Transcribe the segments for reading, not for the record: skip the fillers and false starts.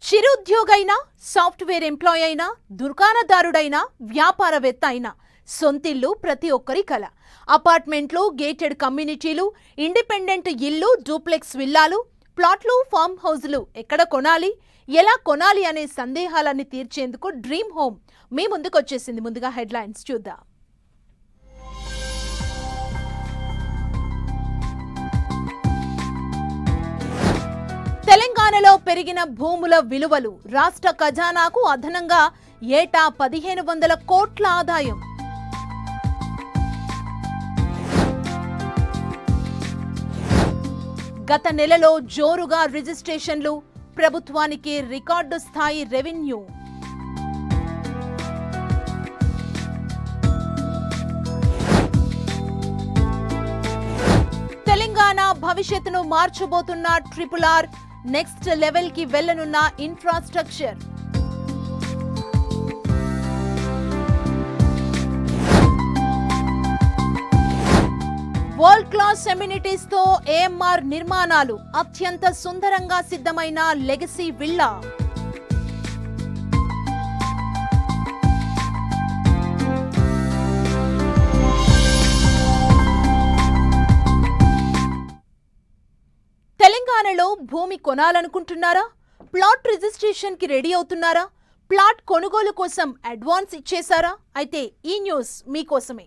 చిరుద్యోగైనా, software employee అయినా, దుకాణదారుడైనా, వ్యాపారవేత్త అయినా సొంతిల్లు ప్రతి ఒక్కరి కల. అపార్ట్మెంట్లు, గేటెడ్ కమ్యూనిటీలు, ఇండిపెండెంట్ ఇల్లు, డూప్లెక్స్ విల్లాలు, ప్లాట్లు, ఫామ్ హౌజులు ఎక్కడ కొనాలి, ఎలా కొనాలి అనే సందేహాలన్నీ తీర్చేందుకు డ్రీమ్ హోమ్ మీ ముందుకు వచ్చేసింది. ముందుగా హెడ్లైన్స్ చూద్దాం. తెలంగాణలో పెరిగిన భూముల విలువలు, రాష్ట్ర ఖజానాకు అదనంగా ఏటా 1500 కోట్ల ఆదాయం. గత నెలలో జోరుగా రిజిస్ట్రేషన్లు, ప్రభుత్వానికి రికార్డు స్థాయి రెవెన్యూ. తెలంగాణ భవిష్యత్తును మార్చబోతున్న RRR, నెక్స్ట్ లెవెల్ కి వెళ్లనున్న ఇన్ఫ్రాస్ట్రక్చర్. వరల్డ్ క్లాస్ ఎమ్యూనిటీస్ తో AMR నిర్మాణాలు, అత్యంత సుందరంగా సిద్ధమైన లెగసీ విల్లా. తెలంగాణలో భూమి కొనాలనుకుంటున్నారా? ప్లాట్ రిజిస్ట్రేషన్ కి రెడీ అవుతున్నారా? ప్లాట్ కొనుగోలు కోసం అడ్వాన్స్ ఇచ్చేశారా? అయితే ఈ న్యూస్ మీకోసమే.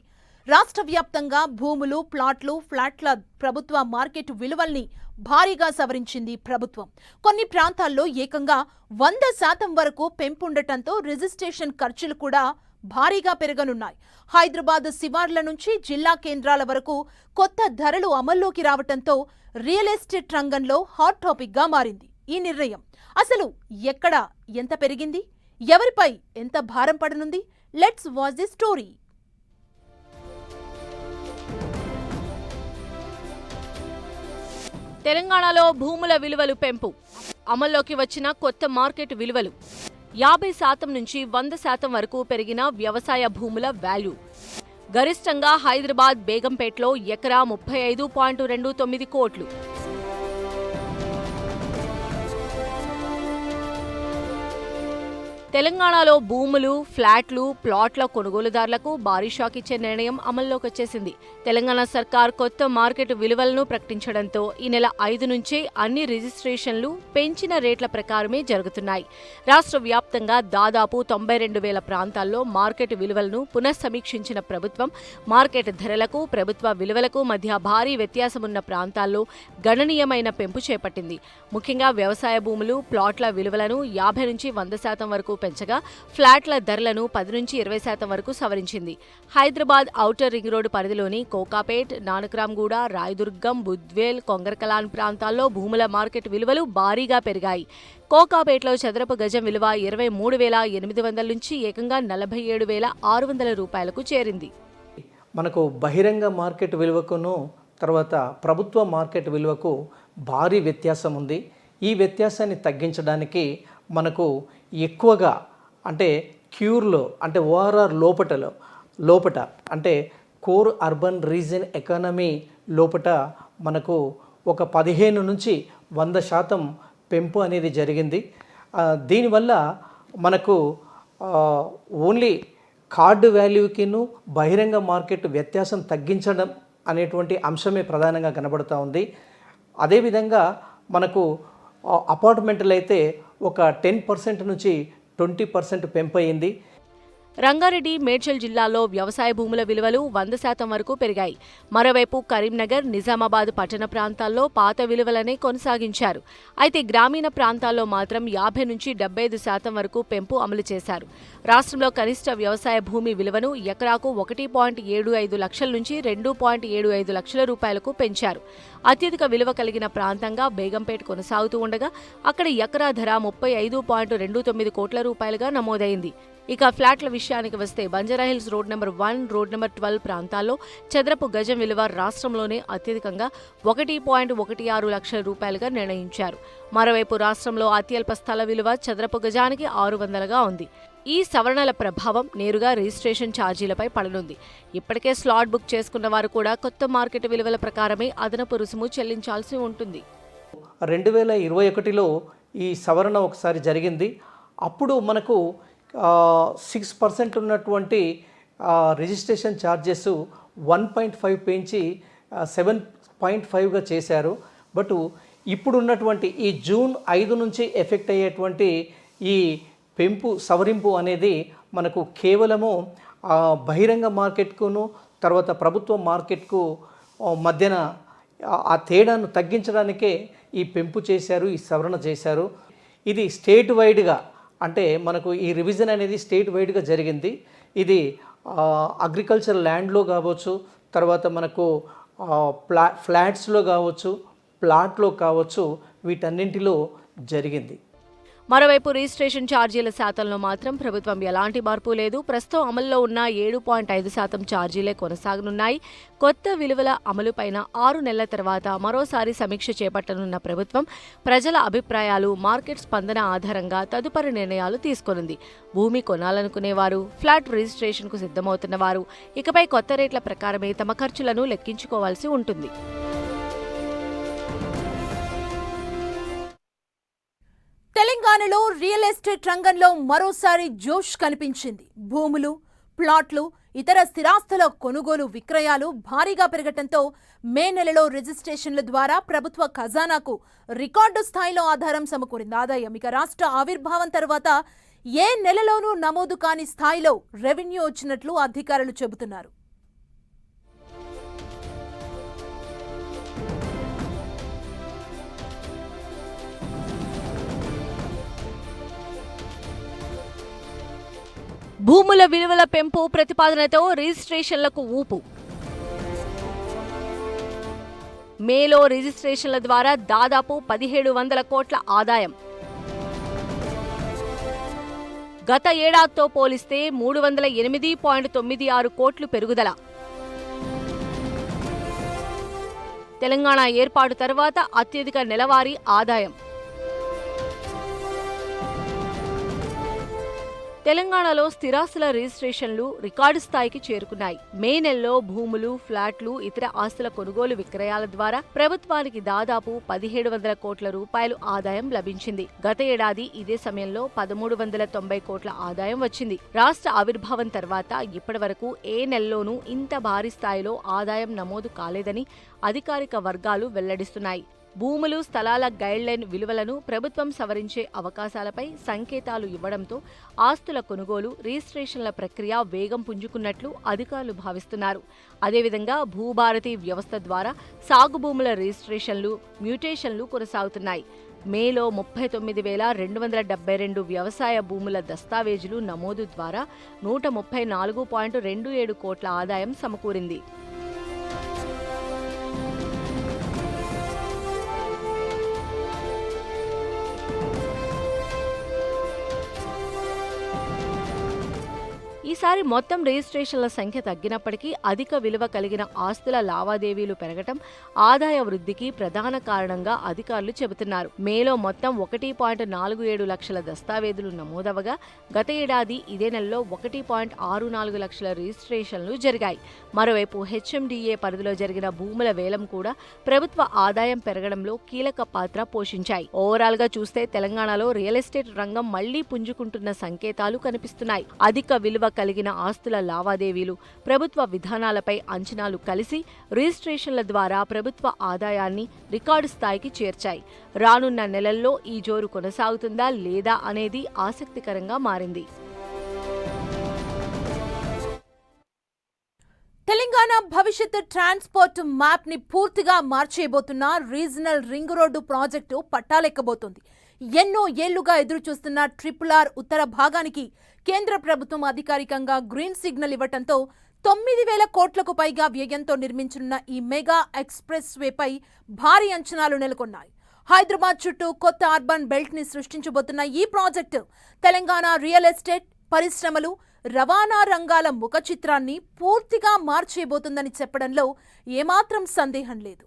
రాష్ట్ర వ్యాప్తంగా భూములు, ప్లాట్లు, ఫ్లాట్ల ప్రభుత్వ మార్కెట్ విలువల్ని భారీగా సవరించింది ప్రభుత్వం. కొన్ని ప్రాంతాల్లో ఏకంగా 100% వరకు పెంపుండటంతో రిజిస్ట్రేషన్ ఖర్చులు కూడా భారీగా పెరగనున్నాయి. హైదరాబాద్ శివార్ల నుంచి జిల్లా కేంద్రాల వరకు కొత్త ధరలు అమల్లోకి రావటంతో రియల్ ఎస్టేట్ రంగంలో హాట్ టాపిక్ గా మారింది ఈ నిర్ణయం. అసలు ఎక్కడ ఎంత పెరిగింది, ఎవరిపై ఎంత భారం పడనుంది? Let's watch the story. తెలంగాణలో భూముల విలువలు పెంపు, అమల్లోకి వచ్చిన కొత్త మార్కెట్ విలువలు. 50% నుంచి 100% వరకు పెరిగిన వ్యవసాయ భూముల వాల్యూ. గరిష్టంగా హైదరాబాద్ బేగంపేటలో ఎకరా 35.29 కోట్లు. తెలంగాణలో భూములు, ఫ్లాట్లు, ప్లాట్ల కొనుగోలుదారులకు భారీ షాక్ ఇచ్చే నిర్ణయం అమల్లోకి వచ్చేసింది. తెలంగాణ సర్కార్ కొత్త మార్కెట్ విలువలను ప్రకటించడంతో ఈ నెల 5 నుంచే అన్ని రిజిస్ట్రేషన్లు పెంచిన రేట్ల ప్రకారమే జరుగుతున్నాయి. రాష్ట్ర వ్యాప్తంగా దాదాపు 92,000 ప్రాంతాల్లో మార్కెట్ విలువలను పునఃసమీక్షించిన ప్రభుత్వం మార్కెట్ ధరలకు, ప్రభుత్వ విలువలకు మధ్య భారీ వ్యత్యాసమున్న ప్రాంతాల్లో గణనీయమైన పెంపు చేపట్టింది. ముఖ్యంగా వ్యవసాయ భూములు, ప్లాట్ల విలువలను 50 నుంచి 100% వరకు పెంచగా, ఫ్లాట్ల ధరలను 10 నుంచి 20% వరకు సవరించింది. హైదరాబాద్ ఔటర్ రింగ్ రోడ్డు పరిధిలోని కోకాపేట్, నానక్రామ్గూడ, రాయదుర్గం, బుద్వేల్, కొంగరకలాన్ ప్రాంతాల్లో భూముల మార్కెట్ విలువలు భారీగా పెరిగాయి. కోకాపేట్లో చదరపు గజం విలువ 23,800 నుంచి ఏకంగా 47,600 రూపాయలకు చేరింది. మనకు బహిరంగ మార్కెట్ విలువకును తర్వాత ప్రభుత్వ మార్కెట్ విలువకు భారీ వ్యత్యాసం ఉంది. ఈ వ్యత్యాసాన్ని తగ్గించడానికి మనకు ఎక్కువగా అంటే క్యూర్లో అంటే ORR లోపట అంటే కోర్ అర్బన్ రీజన్ ఎకానమీ లోపట మనకు ఒక 15 నుంచి 100% పెంపు అనేది జరిగింది. దీనివల్ల మనకు ఓన్లీ కార్డు వాల్యూకిను బహిరంగ మార్కెట్ వ్యత్యాసం తగ్గించడం అనేటువంటి అంశమే ప్రధానంగా కనబడుతూ ఉంది. అదేవిధంగా మనకు అపార్ట్మెంట్లు అయితే ఒక 10% నుంచి 20% పెంపయింది. రంగారెడ్డి, మేడ్చల్ జిల్లాల్లో వ్యవసాయ భూముల విలువలు 100% వరకు పెరిగాయి. మరోవైపు కరీంనగర్, నిజామాబాద్ పట్టణ ప్రాంతాల్లో పాత విలువలనే కొనసాగించారు. అయితే గ్రామీణ ప్రాంతాల్లో మాత్రం 50 నుంచి 75% వరకు పెంపు అమలు చేశారు. రాష్ట్రంలో కనిష్ట వ్యవసాయ భూమి విలువను ఎకరాకు 1.75 లక్షల నుంచి 2.75 లక్షల రూపాయలకు పెంచారు. అత్యధిక విలువ కలిగిన ప్రాంతంగా బేగంపేట కొనసాగుతూ ఉండగా అక్కడ ఎకరా ధర 35.29 కోట్ల రూపాయలుగా నమోదైంది. ఇక ఫ్లాట్ల విషయానికి వస్తే Banjara Hills road number 1, road number 12 ప్రాంతాల్లో చదరపు గజం విలువ రాష్ట్రంలోనే అత్యధికంగా 1.16 లక్షల రూపాయలుగా నిర్ణయించారు. మరోవైపు రాష్ట్రంలో అత్యల్ప స్థల విలువ చదరపు గజానికి 600గా ఉంది. ఈ సవరణల ప్రభావం నేరుగా రిజిస్ట్రేషన్ ఛార్జీలపై పడనుంది. ఇప్పటికే స్లాట్ బుక్ చేసుకున్న వారు కూడా కొత్త మార్కెట్ విలువల ప్రకారమే అదనపు రుసుము చెల్లించాల్సి ఉంటుంది. 2021లో ఈ సవరణ ఒకసారి జరిగింది. అప్పుడు మనకు 6% ఉన్నటువంటి రిజిస్ట్రేషన్ ఛార్జెస్ 1.5 పెంచి 7.5గా చేశారు. బట్ ఇప్పుడున్నటువంటి ఈ జూన్ 5 నుంచి ఎఫెక్ట్ అయ్యేటువంటి ఈ సవరింపు అనేది మనకు కేవలము బహిరంగ మార్కెట్కును తర్వాత ప్రభుత్వ మార్కెట్కు మధ్యన ఆ తేడాను తగ్గించడానికే ఈ పెంపు చేశారు, ఈ సవరణ చేశారు. ఇది స్టేట్ వైడ్గా, అంటే మనకు ఈ రివిజన్ అనేది స్టేట్ వైడ్గా జరిగింది. ఇది అగ్రికల్చర్ ల్యాండ్లో కావచ్చు, తర్వాత మనకు ఫ్లాట్స్లో కావచ్చు, ప్లాట్లో కావచ్చు, వీటన్నింటిలో జరిగింది. మరోవైపు రిజిస్ట్రేషన్ ఛార్జీల శాతంలో మాత్రం ప్రభుత్వం ఎలాంటి మార్పు లేదు. ప్రస్తుతం అమల్లో ఉన్న 7.5% ఛార్జీలే కొనసాగనున్నాయి. కొత్త విలువల అమలుపైన 6 నెలల తర్వాత మరోసారి సమీక్ష చేపట్టనున్న ప్రభుత్వం ప్రజల అభిప్రాయాలు, మార్కెట్ స్పందన ఆధారంగా తదుపరి నిర్ణయాలు తీసుకోనుంది. భూమి కొనాలనుకునేవారు, ఫ్లాట్ రిజిస్ట్రేషన్కు సిద్ధమవుతున్న వారు ఇకపై కొత్త రేట్ల ప్రకారమే తమ ఖర్చులను లెక్కించుకోవాల్సి ఉంటుంది. తెలంగాణలో రియల్ ఎస్టేట్ రంగంలో మరోసారి జోష్ కనిపించింది. భూములు, ప్లాట్లు, ఇతర స్థిరాస్తుల కొనుగోలు, విక్రయాలు భారీగా పెరగటంతో మే నెలలో రిజిస్ట్రేషన్ల ద్వారా ప్రభుత్వ ఖజానాకు రికార్డు స్థాయిలో ఆధారం సమకూరింది. ఆదాయం ఇక రాష్ట్ర ఆవిర్భావం తర్వాత ఏ నెలలోనూ నమోదు కాని స్థాయిలో రెవెన్యూ వచ్చినట్లు అధికారులు చెబుతున్నారు. భూముల విలువల పెంపు ప్రతిపాదనతో రిజిస్ట్రేషన్లకు ఊపు. మేలో రిజిస్ట్రేషన్ల ద్వారా దాదాపు 1700 కోట్ల ఆదాయం. గత ఏడాదితో పోలిస్తే 308.96 కోట్లు పెరుగుదల. తెలంగాణ ఏర్పాటు తర్వాత అత్యధిక నెలవారీ ఆదాయం. తెలంగాణలో స్థిరాస్తుల రిజిస్ట్రేషన్లు రికార్డు స్థాయికి చేరుకున్నాయి. మే నెలలో భూములు, ఫ్లాట్లు, ఇతర ఆస్తుల కొనుగోలు, విక్రయాల ద్వారా ప్రభుత్వానికి దాదాపు 1700 కోట్ల రూపాయలు ఆదాయం లభించింది. గత ఏడాది ఇదే సమయంలో 1390 కోట్ల ఆదాయం వచ్చింది. రాష్ట్ర ఆవిర్భావం తర్వాత ఇప్పటి వరకు ఏ నెలలోనూ ఇంత భారీ స్థాయిలో ఆదాయం నమోదు కాలేదని అధికారిక వర్గాలు వెల్లడిస్తున్నాయి. భూములు, స్థలాల గైడ్లైన్ విలువలను ప్రభుత్వం సవరించే అవకాశాలపై సంకేతాలు ఇవ్వడంతో ఆస్తుల కొనుగోలు, రిజిస్ట్రేషన్ల ప్రక్రియ వేగం పుంజుకున్నట్లు అధికారులు భావిస్తున్నారు. అదేవిధంగా భూభారతి వ్యవస్థ ద్వారా సాగు భూముల రిజిస్ట్రేషన్లు, మ్యూటేషన్లు కొనసాగుతున్నాయి. మేలో 39,272 వ్యవసాయ భూముల దస్తావేజులు నమోదు ద్వారా 134.27 కోట్ల ఆదాయం సమకూరింది. ఈసారి మొత్తం రిజిస్ట్రేషన్ల సంఖ్య తగ్గినప్పటికీ అధిక విలువ కలిగిన ఆస్తుల లావాదేవీలు పెరగటం ఆదాయ వృద్ధికి ప్రధాన కారణంగా అధికారులు చెబుతున్నారు. మేలో మొత్తం 1.47 లక్షల దస్తావేజులు నమోదవగా గత ఏడాది ఇదే నెలలో 1.64 లక్షల రిజిస్ట్రేషన్లు జరిగాయి. మరోవైపు హెచ్ఎండిఏ పరిధిలో జరిగిన భూముల వేలం కూడా ప్రభుత్వ ఆదాయం పెరగడంలో కీలక పాత్ర పోషించాయి. ఓవరాల్ గా చూస్తే తెలంగాణలో రియల్ ఎస్టేట్ రంగం మళ్లీ పుంజుకుంటున్న సంకేతాలు కనిపిస్తున్నాయి. అధిక విలువ కలిగిన ఆస్తుల లావాదేవీలు, ప్రభుత్వ విధానాలపై అంచనాలు కలిసి రిజిస్ట్రేషన్ల ద్వారా ప్రభుత్వ ఆదాయాన్ని రికార్డు స్థాయికి చేర్చాయి. రానున్న నెలల్లో ఈ జోరు కొనసాగుతుందా లేదా అనేది ఆసక్తికరంగా మారింది. తెలంగాణ భవిష్యత్ ట్రాన్స్పోర్ట్ మ్యాప్ ని పూర్తిగా మార్చేయబోతున్న రీజనల్ రింగ్ రోడ్డు ప్రాజెక్టు పట్టాలెక్కబోతోంది. ఎన్నో ఏళ్లుగా ఎదురుచూస్తున్న RRR ఉత్తర భాగానికి కేంద్ర ప్రభుత్వం అధికారికంగా గ్రీన్ సిగ్నల్ ఇవ్వడంతో 9,000 కోట్లకు పైగా వ్యయంతో నిర్మించనున్న ఈ మెగా ఎక్స్ప్రెస్ వేపై భారీ అంచనాలు నెలకొన్నాయి. హైదరాబాద్ చుట్టూ కొత్త అర్బన్ బెల్ట్ ని సృష్టించబోతున్న ఈ ప్రాజెక్టు తెలంగాణ రియల్ ఎస్టేట్, పరిశ్రమలు, రవాణా రంగాల ముఖ చిత్రాన్ని పూర్తిగా మార్చేయబోతుందని చెప్పడంలో ఏమాత్రం సందేహం లేదు.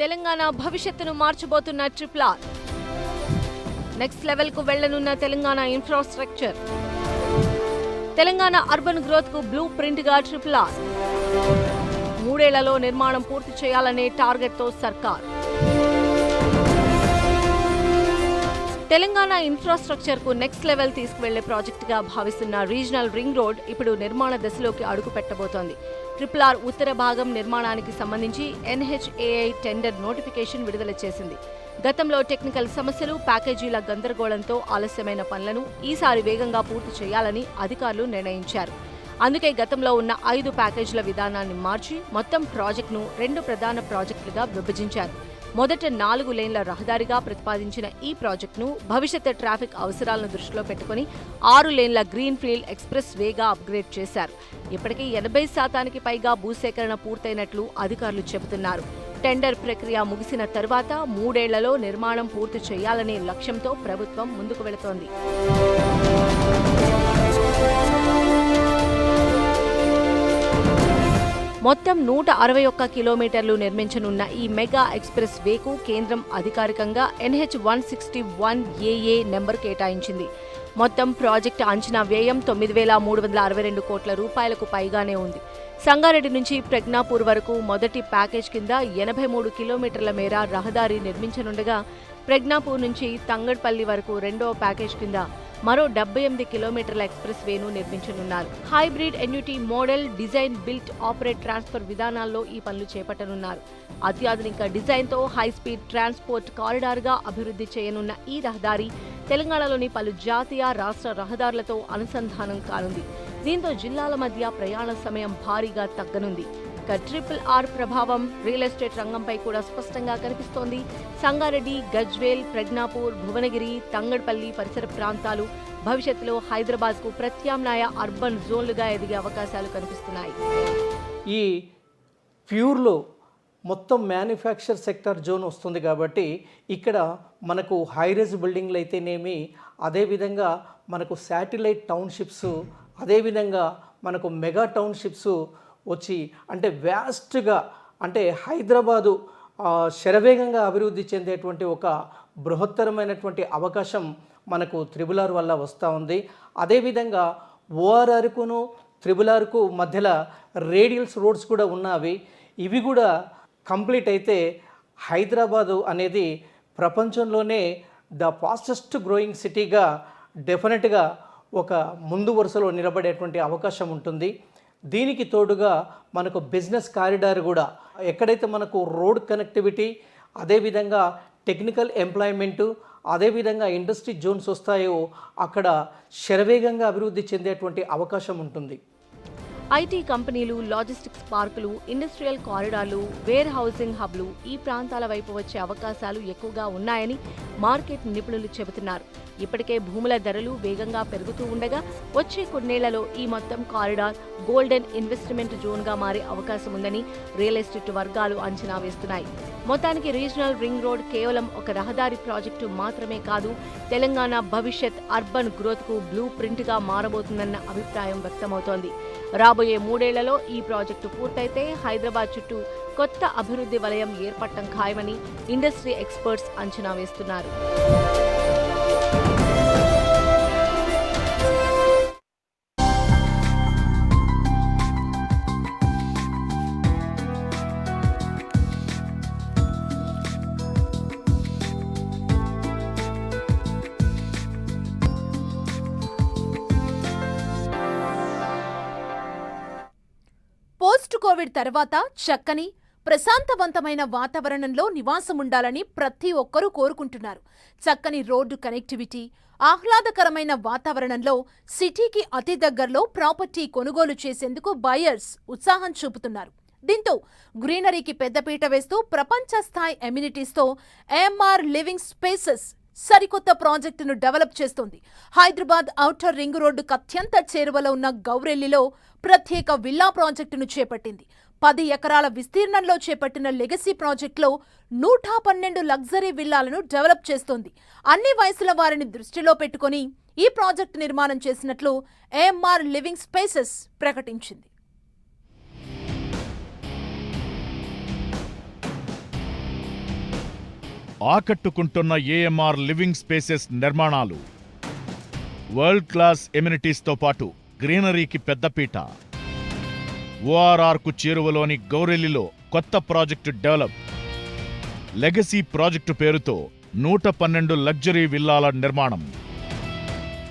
తెలంగాణ భవిష్యత్తును మార్చబోతున్న RRR. నెక్స్ట్ లెవెల్ కు వెళ్లనున్న Telangana infrastructure. Telangana urban growth కు బ్లూ ప్రింట్ గా RRR. 3 ఏళ్లలో నిర్మాణం పూర్తి చేయాలనే టార్గెట్తో సర్కార్. తెలంగాణ ఇన్ఫ్రాస్ట్రక్చర్కు నెక్స్ట్ లెవెల్ తీసుకువెళ్లే ప్రాజెక్టుగా భావిస్తున్న రీజనల్ రింగ్ రోడ్ ఇప్పుడు నిర్మాణ దశలోకి అడుగు పెట్టబోతోంది. RRR ఉత్తర భాగం నిర్మాణానికి సంబంధించి NHAI టెండర్ నోటిఫికేషన్ విడుదల చేసింది. గతంలో టెక్నికల్ సమస్యలు, ప్యాకేజీల గందరగోళంతో ఆలస్యమైన పనులను ఈసారి వేగంగా పూర్తి చేయాలని అధికారులు నిర్ణయించారు. అందుకే గతంలో ఉన్న 5 ప్యాకేజీల విధానాన్ని మార్చి మొత్తం ప్రాజెక్టును 2 ప్రధాన ప్రాజెక్టులుగా విభజించారు. మొదట 4 లేన్ల రహదారిగా ప్రతిపాదించిన ఈ ప్రాజెక్టును భవిష్యత్ ట్రాఫిక్ అవసరాలను దృష్టిలో పెట్టుకుని 6 లేన్ల గ్రీన్ ఫీల్డ్ ఎక్స్ప్రెస్ వేగా అప్గ్రేడ్ చేశారు. ఇప్పటికీ 80% పైగా భూసేకరణ పూర్తయినట్లు అధికారులు చెబుతున్నారు. టెండర్ ప్రక్రియ ముగిసిన తర్వాత 3 ఏళ్లలో నిర్మాణం పూర్తి చేయాలనే లక్ష్యంతో ప్రభుత్వం ముందుకు వెళుతోంది. మొత్తం 161 కిలోమీటర్లు నిర్మించనున్న ఈ మెగా ఎక్స్ప్రెస్ వేకు కేంద్రం అధికారికంగా NH-161AA నెంబర్ కేటాయించింది. మొత్తం ప్రాజెక్టు అంచనా వ్యయం 9,362 కోట్ల రూపాయలకు పైగానే ఉంది. సంగారెడ్డి నుంచి ప్రజ్ఞాపూర్ వరకు మొదటి ప్యాకేజ్ కింద 83 కిలోమీటర్ల మేర రహదారి నిర్మించనుండగా, ప్రజ్ఞాపూర్ నుంచి తంగడ్పల్లి వరకు రెండో ప్యాకేజ్ కింద మరో 78 కిలోమీటర్ల ఎక్స్ప్రెస్ వేను నిర్మించనున్నారు. Hybrid annuity model, design, built, operate, transfer విధానాల్లో ఈ పనులు చేపట్టనున్నారు. అత్యాధునిక డిజైన్తో హైస్పీడ్ ట్రాన్స్పోర్ట్ కారిడార్గా అభివృద్ధి చేయనున్న ఈ రహదారి తెలంగాణలోని పలు జాతీయ, రాష్ట్ర రహదారులతో అనుసంధానం కానుంది. దీంతో జిల్లాల మధ్య ప్రయాణ సమయం భారీగా తగ్గనుంది. RRR ప్రభావం రియల్ ఎస్టేట్ రంగంపై కూడా స్పష్టంగా కనిపిస్తోంది. సంగారెడ్డి, గజ్వేల్, ప్రజ్ఞాపూర్, భువనగిరి, తంగడ్పల్లి పరిసర ప్రాంతాలు భవిష్యత్తులో హైదరాబాద్కు ప్రత్యామ్నాయ అర్బన్ జోన్లుగా ఎదిగే అవకాశాలు కనిపిస్తున్నాయి. ఈ ప్యూర్లో మొత్తం మ్యానుఫ్యాక్చర్ సెక్టర్ జోన్ వస్తుంది కాబట్టి ఇక్కడ మనకు హైరేజ్ బిల్డింగ్లు అయితేనేమి, అదేవిధంగా మనకు శాటిలైట్ టౌన్షిప్స్, అదేవిధంగా మనకు మెగా టౌన్షిప్స్ వచ్చి అంటే వ్యాస్ట్గా అంటే హైదరాబాదు శరవేగంగా అభివృద్ధి చెందేటువంటి ఒక బృహత్తరమైనటువంటి అవకాశం మనకు RRR వల్ల వస్తూ ఉంది. అదేవిధంగా ORRకును RRRకు మధ్యలో రేడియల్స్ రోడ్స్ కూడా ఉన్నవి. ఇవి కూడా కంప్లీట్ అయితే హైదరాబాదు అనేది ప్రపంచంలోనే ద ఫాస్టెస్ట్ గ్రోయింగ్ సిటీగా డెఫినెట్గా ఒక ముందు వరుసలో నిలబడేటువంటి అవకాశం ఉంటుంది. దీనికి తోడుగా మనకు బిజినెస్ కారిడార్ కూడా ఎక్కడైతే మనకు రోడ్ కనెక్టివిటీ, అదేవిధంగా టెక్నికల్ ఎంప్లాయ్మెంటు, అదేవిధంగా ఇండస్ట్రీ జోన్స్ వస్తాయో అక్కడ శరవేగంగా అభివృద్ధి చెందేటువంటి అవకాశం ఉంటుంది. ఐటీ కంపెనీలు, లాజిస్టిక్స్ పార్కులు, ఇండస్ట్రియల్ కారిడార్లు, వేర్ హౌసింగ్ హబ్లు ఈ ప్రాంతాల వైపు వచ్చే అవకాశాలు ఎక్కువగా ఉన్నాయని మార్కెట్ నిపుణులు చెబుతున్నారు. ఇప్పటికే భూముల ధరలు వేగంగా పెరుగుతూ ఉండగా వచ్చే కొన్నేళ్లలో ఈ మొత్తం కారిడార్ గోల్డెన్ ఇన్వెస్ట్మెంట్ జోన్గా మారే అవకాశం ఉందని రియల్ ఎస్టేట్ వర్గాలు అంచనా వేస్తున్నాయి. మొత్తానికి రీజనల్ రింగ్ రోడ్ కేవలం ఒక రహదారి ప్రాజెక్టు మాత్రమే కాదు, తెలంగాణ భవిష్యత్ అర్బన్ గ్రోత్కు బ్లూ ప్రింట్గా మారబోతుందన్న అభిప్రాయం వ్యక్తమవుతోంది. రాబోయే 3 ఏళ్లలో ఈ ప్రాజెక్టు పూర్తయితే హైదరాబాద్ చుట్టూ కొత్త అభివృద్ధి వలయం ఏర్పడటం ఖాయమని ఇండస్ట్రీ ఎక్స్పర్ట్స్ అంచనా వేస్తున్నారు. పోస్ట్ కోవిడ్ తర్వాత చక్కని ప్రశాంతవంతమైన వాతావరణంలో నివాసముండాలని ప్రతి ఒక్కరూ కోరుకుంటున్నారు. చక్కని రోడ్డు కనెక్టివిటీ, ఆహ్లాదకరమైన వాతావరణంలో సిటీకి అతి దగ్గరలో ప్రాపర్టీ కొనుగోలు చేసేందుకు బయర్స్ ఉత్సాహం చూపుతున్నారు. దీంతో గ్రీనరీకి పెద్దపీట వేస్తూ ప్రపంచ స్థాయి ఎమ్యూనిటీస్తో AMR లివింగ్ స్పేసెస్ సరికొత్త ప్రాజెక్టును డెవలప్ చేస్తోంది. హైదరాబాద్ ఔటర్ రింగ్ రోడ్డుకు అత్యంత చేరువలో ఉన్న గౌరెల్లిలో ప్రత్యేక విల్లా ప్రాజెక్టును చేపట్టింది. 10 ఎకరాల విస్తీర్ణంలో చేపట్టిన లెగసీ ప్రాజెక్టులో 112 లగ్జరీ విల్లాలను డెవలప్ చేస్తోంది. అన్ని వయసుల వారిని దృష్టిలో పెట్టుకుని ఈ ప్రాజెక్టు నిర్మాణం చేసినట్లు AMR లివింగ్ స్పేసెస్ ప్రకటించింది. ఆకట్టుకుంటున్న AMR లివింగ్ స్పేసెస్ నిర్మాణాలు వరల్డ్ క్లాస్ ఎమ్యూనిటీస్తో పాటు గ్రీనరీకి పెద్దపీట. ఓఆర్ఆర్కు చేరువలోని గౌరెల్లిలో కొత్త ప్రాజెక్టు డెవలప్. లెగసీ ప్రాజెక్టు పేరుతో 112 లగ్జరీ విల్లాల నిర్మాణం.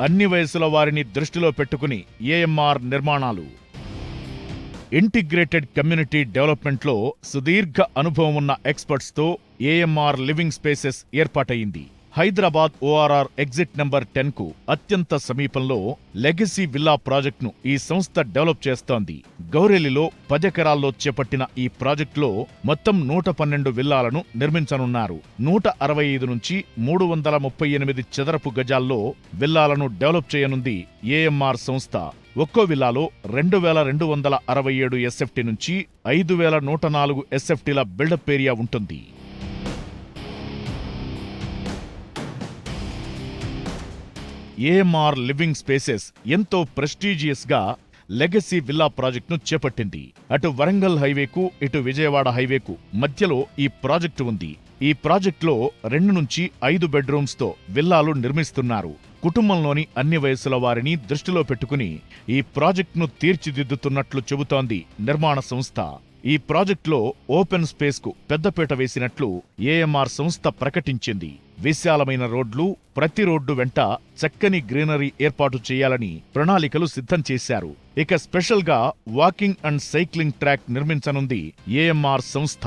అన్ని వయసుల వారిని దృష్టిలో పెట్టుకుని ఏఎంఆర్ నిర్మాణాలు. ఇంటిగ్రేటెడ్ కమ్యూనిటీ డెవలప్మెంట్లో సుదీర్ఘ అనుభవం ఉన్న ఎక్స్పర్ట్స్తో ఏఎంఆర్ లివింగ్ స్పేసెస్ ఏర్పాటయింది. హైదరాబాద్ ఓఆర్ఆర్ ఎగ్జిట్ నెంబర్ 10కు అత్యంత సమీపంలో లెగసీ విల్లా ప్రాజెక్టును ఈ సంస్థ డెవలప్ చేస్తోంది. గౌరెల్లిలో 10 ఎకరాల్లో చేపట్టిన ఈ ప్రాజెక్టులో మొత్తం 112 విల్లాలను నిర్మించనున్నారు. 165 నుంచి 338 చదరపు గజాల్లో విల్లాలను డెవలప్ చేయనుంది ఏఎంఆర్ సంస్థ. ఒక్కో విల్లాలో 2267 ఎస్ఎఫ్టీ నుంచి 5104 ఎస్ఎఫ్టీల బిల్డప్ ఏరియా ఉంటుంది. ఏఎంఆర్ లివింగ్ స్పేసెస్ ఎంతో ప్రెస్టీజియస్గా లెగసీ విల్లా ప్రాజెక్టును చేపట్టింది. అటు వరంగల్ హైవేకు ఇటు విజయవాడ హైవేకు మధ్యలో ఈ ప్రాజెక్టు ఉంది. ఈ ప్రాజెక్టులో 2 నుంచి 5 బెడ్రూమ్స్తో విల్లాలు నిర్మిస్తున్నారు. కుటుంబంలోని అన్ని వయసుల వారిని దృష్టిలో పెట్టుకుని ఈ ప్రాజెక్టును తీర్చిదిద్దుతున్నట్లు చెబుతోంది నిర్మాణ సంస్థ. ఈ ప్రాజెక్టులో ఓపెన్ స్పేస్కు పెద్దపీట వేసినట్లు ఏఎంఆర్ సంస్థ ప్రకటించింది. విశాలమైన రోడ్లు, ప్రతి రోడ్డు వెంట చక్కని గ్రీనరీ ఏర్పాటు చేయాలని ప్రణాళికలు సిద్ధం చేశారు. ఇక స్పెషల్గా వాకింగ్ అండ్ సైక్లింగ్ ట్రాక్ నిర్మించనుంది ఏఎంఆర్ సంస్థ.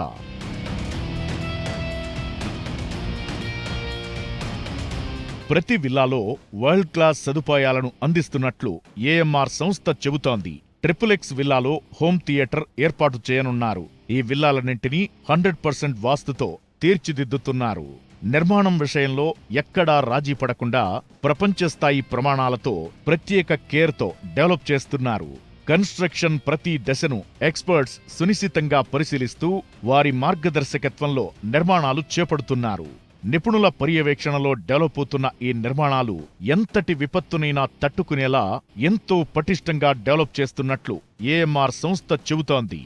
ప్రతి విల్లాలో వరల్డ్ క్లాస్ సదుపాయాలను అందిస్తున్నట్లు ఏఎంఆర్ సంస్థ చెబుతోంది. ట్రిపుల్-ఎక్స్ విల్లాలో హోమ్ థియేటర్ ఏర్పాటు చేయనున్నారు. ఈ విల్లాలన్నింటినీ 100% వాస్తుతో తీర్చిదిద్దుతున్నారు. నిర్మాణం విషయంలో ఎక్కడా రాజీ పడకుండా ప్రపంచ స్థాయి ప్రమాణాలతో ప్రత్యేక కేర్తో డెవలప్ చేస్తున్నారు. కన్స్ట్రక్షన్ ప్రతి దశను ఎక్స్పర్ట్స్ సునిశితంగా పరిశీలిస్తూ వారి మార్గదర్శకత్వంలో నిర్మాణాలు చేపడుతున్నారు. నిపుణుల పర్యవేక్షణలో డెవలప్ అవుతున్న ఈ నిర్మాణాలు ఎంతటి విపత్తునైనా తట్టుకునేలా ఎంతో పటిష్టంగా డెవలప్ చేస్తున్నట్లు ఏఎంఆర్ సంస్థ చెబుతోంది.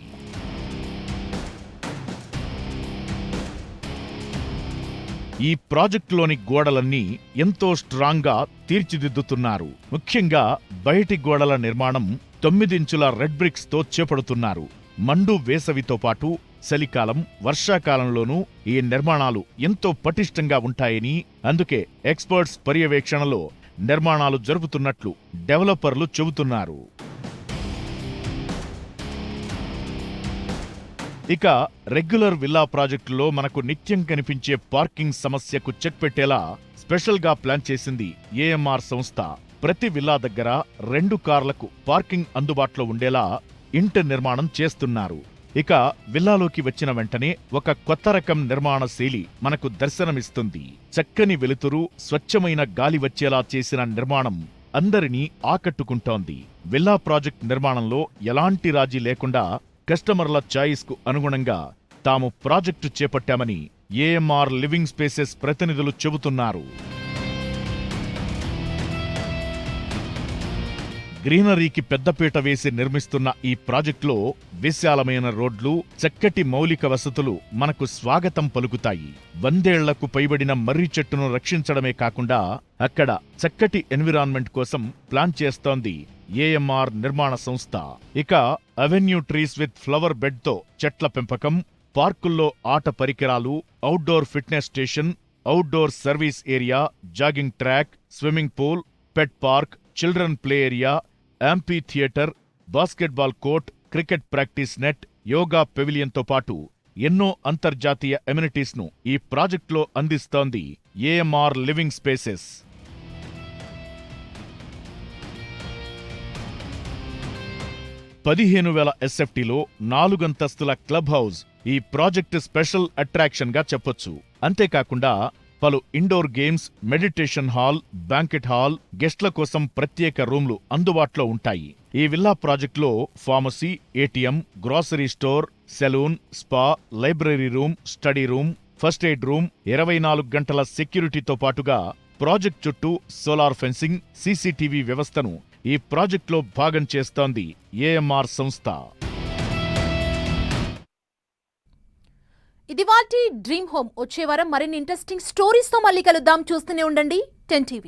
ఈ ప్రాజెక్టులోని గోడలన్నీ ఎంతో స్ట్రాంగ్గా తీర్చిదిద్దుతున్నారు. ముఖ్యంగా బయటి గోడల నిర్మాణం 9 ఇంచుల రెడ్ బ్రిక్స్తో చేపడుతున్నారు. మండు వేసవితో పాటు చలికాలం, వర్షాకాలంలోనూ ఈ నిర్మాణాలు ఎంతో పటిష్టంగా ఉంటాయని, అందుకే ఎక్స్పర్ట్స్ పర్యవేక్షణలో నిర్మాణాలు జరుపుతున్నట్లు డెవలపర్లు చెబుతున్నారు. ఇక రెగ్యులర్ విల్లా ప్రాజెక్టులో మనకు నిత్యం కనిపించే పార్కింగ్ సమస్యకు చెక్ పెట్టేలా స్పెషల్గా ప్లాన్ చేసింది ఏఎంఆర్ సంస్థ. ప్రతి విల్లా దగ్గర 2 కార్లకు పార్కింగ్ అందుబాటులో ఉండేలా ఇంటి నిర్మాణం చేస్తున్నారు. ఇక విల్లాలోకి వచ్చిన వెంటనే ఒక కొత్త రకం నిర్మాణ శైలి మనకు దర్శనమిస్తుంది. చక్కని వెలుతురు, స్వచ్ఛమైన గాలి వచ్చేలా చేసిన నిర్మాణం అందరినీ ఆకట్టుకుంటోంది. విల్లా ప్రాజెక్ట్ నిర్మాణంలో ఎలాంటి రాజీ లేకుండా కస్టమర్ల చాయిస్కు అనుగుణంగా తాము ప్రాజెక్టు చేపట్టామని ఏఎంఆర్ లివింగ్ స్పేసెస్ ప్రతినిధులు చెబుతున్నారు. గ్రీనరీకి పెద్దపీట వేసి నిర్మిస్తున్న ఈ ప్రాజెక్టులో విశాలమైన రోడ్లు, చక్కటి మౌలిక వసతులు మనకు స్వాగతం పలుకుతాయి. 100 ఏళ్లకు పైబడిన మర్రి చెట్టును రక్షించడమే కాకుండా అక్కడ చక్కటి ఎన్విరాన్మెంట్ కోసం ప్లాన్ చేస్తోంది ఏఎంఆర్ నిర్మాణ సంస్థ. ఇక అవెన్యూ ట్రీస్ విత్ ఫ్లవర్ బెడ్తో చెట్ల పెంపకం, పార్కుల్లో ఆట పరికరాలు, outdoor fitness station, outdoor service area, jogging track, swimming pool, pet park, children play area, amphitheatre, basketball court, cricket practice net, yoga పెవిలియన్తో పాటు ఎన్నో అంతర్జాతీయ ఎమ్యూనిటీస్ను ఈ ప్రాజెక్టులో అందిస్తోంది ఏఎంఆర్ లివింగ్ స్పేసెస్. $15,000 ఎస్ఎఫ్టీలో 4 అంతస్తుల క్లబ్ హౌస్ ఈ ప్రాజెక్టు స్పెషల్ అట్రాక్షన్గా చెప్పొచ్చు. అంతేకాకుండా పలు indoor games, meditation hall, banquet hall, గెస్ట్ల కోసం ప్రత్యేక రూమ్లు అందుబాటులో ఉంటాయి. ఈ విల్లా ప్రాజెక్టులో pharmacy, ATM, grocery store, salon, spa, library room, study room, first aid room, 24 గంటల సెక్యూరిటీతో పాటుగా ప్రాజెక్ట్ చుట్టూ సోలార్ ఫెన్సింగ్, సీసీటీవీ వ్యవస్థను ఈ ప్రాజెక్టులో భాగం చేస్తోంది ఏఎంఆర్ సంస్థ. ఇది వాటి డ్రీమ్ హోమ్. వచ్చే వారం మరిన్ని ఇంట్రెస్టింగ్ స్టోరీస్తో మళ్ళీ కలుద్దాం. చూస్తూనే ఉండండి 10 TV.